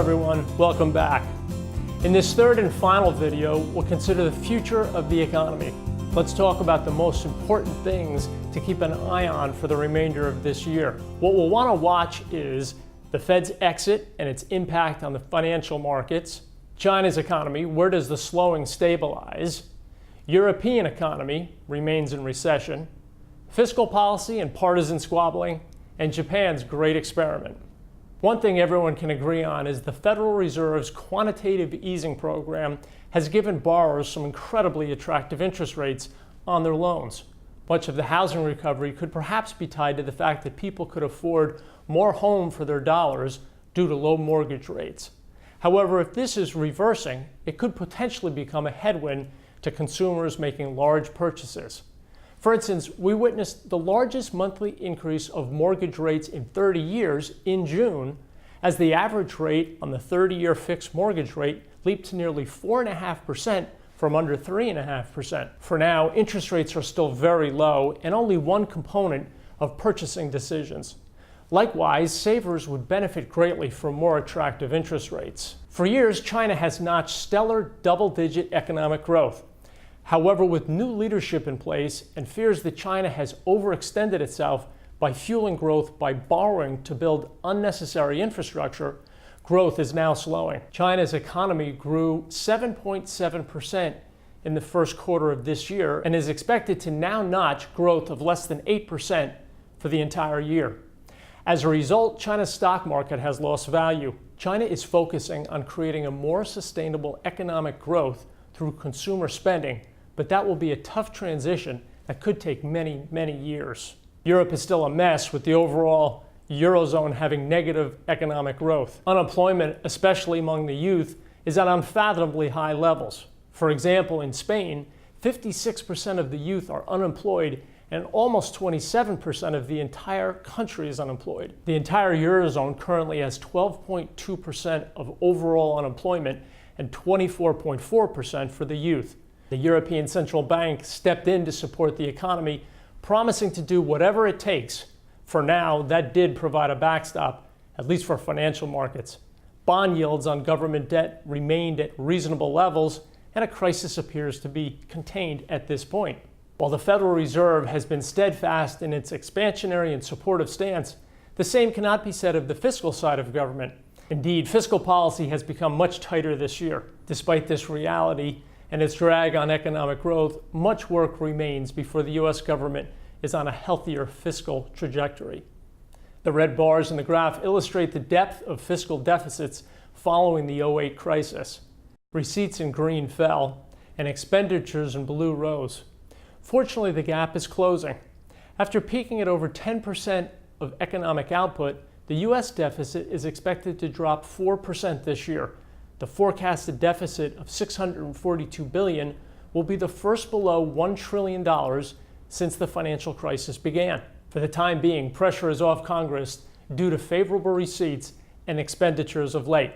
everyone, welcome back. In this third and final video, we'll consider the future of the economy. Let's talk about the most important things to keep an eye on for the remainder of this year. What we'll want to watch is the Fed's exit and its impact on the financial markets, China's economy, where does the slowing stabilize, European economy remains in recession, fiscal policy and partisan squabbling, and Japan's great experiment. One thing everyone can agree on is the Federal Reserve's quantitative easing program has given borrowers some incredibly attractive interest rates on their loans. Much of the housing recovery could perhaps be tied to the fact that people could afford more home for their dollars due to low mortgage rates. However, if this is reversing, it could potentially become a headwind to consumers making large purchases. For instance, we witnessed the largest monthly increase of mortgage rates in 30 years in June, as the average rate on the 30-year fixed mortgage rate leaped to nearly 4.5% from under 3.5%. For now, interest rates are still very low and only one component of purchasing decisions. Likewise, savers would benefit greatly from more attractive interest rates. For years, China has notched stellar double-digit economic growth. However, with new leadership in place and fears that China has overextended itself by fueling growth by borrowing to build unnecessary infrastructure, growth is now slowing. China's economy grew 7.7% in the first quarter of this year and is expected to now notch growth of less than 8% for the entire year. As a result, China's stock market has lost value. China is focusing on creating a more sustainable economic growth through consumer spending, but that will be a tough transition that could take many, many years. Europe is still a mess, with the overall Eurozone having negative economic growth. Unemployment, especially among the youth, is at unfathomably high levels. For example, in Spain, 56% of the youth are unemployed and almost 27% of the entire country is unemployed. The entire Eurozone currently has 12.2% of overall unemployment and 24.4% for the youth. The European Central Bank stepped in to support the economy, promising to do whatever it takes. For now, that did provide a backstop, at least for financial markets. Bond yields on government debt remained at reasonable levels, and a crisis appears to be contained at this point. While the Federal Reserve has been steadfast in its expansionary and supportive stance, the same cannot be said of the fiscal side of government. Indeed, fiscal policy has become much tighter this year. Despite this reality and its drag on economic growth, much work remains before the U.S. government is on a healthier fiscal trajectory. The red bars in the graph illustrate the depth of fiscal deficits following the 2008 crisis. Receipts in green fell, and expenditures in blue rose. Fortunately, the gap is closing. After peaking at over 10% of economic output, the U.S. deficit is expected to drop 4% this year. The forecasted deficit of $642 billion will be the first below $1 trillion since the financial crisis began. For the time being, pressure is off Congress due to favorable receipts and expenditures of late.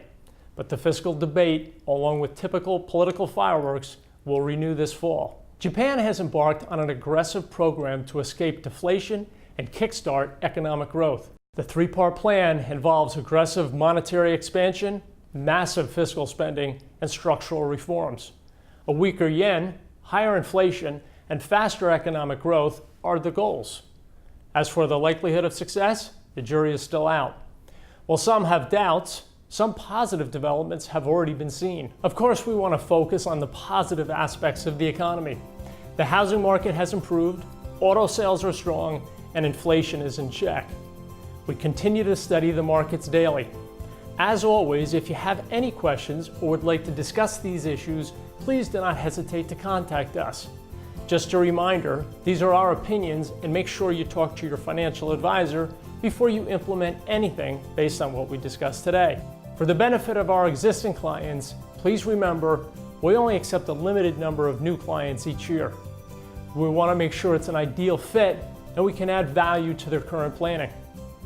But the fiscal debate, along with typical political fireworks, will renew this fall. Japan has embarked on an aggressive program to escape deflation and kickstart economic growth. The three-part plan involves aggressive monetary expansion, massive fiscal spending, and structural reforms. A weaker yen, higher inflation, and faster economic growth are the goals. As for the likelihood of success, the jury is still out. While some have doubts, some positive developments have already been seen. Of course, we want to focus on the positive aspects of the economy. The housing market has improved, auto sales are strong, and inflation is in check. We continue to study the markets daily. As always, if you have any questions or would like to discuss these issues, please do not hesitate to contact us. Just a reminder, these are our opinions, and make sure you talk to your financial advisor before you implement anything based on what we discussed today. For the benefit of our existing clients, please remember, we only accept a limited number of new clients each year. We want to make sure it's an ideal fit and we can add value to their current planning,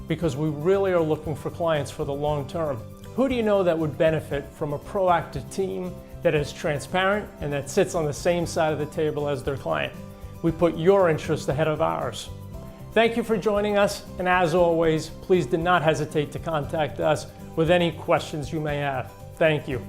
because we really are looking for clients for the long term. Who do you know that would benefit from a proactive team that is transparent and that sits on the same side of the table as their client? We put your interest ahead of ours. Thank you for joining us, and as always, please do not hesitate to contact us with any questions you may have. Thank you.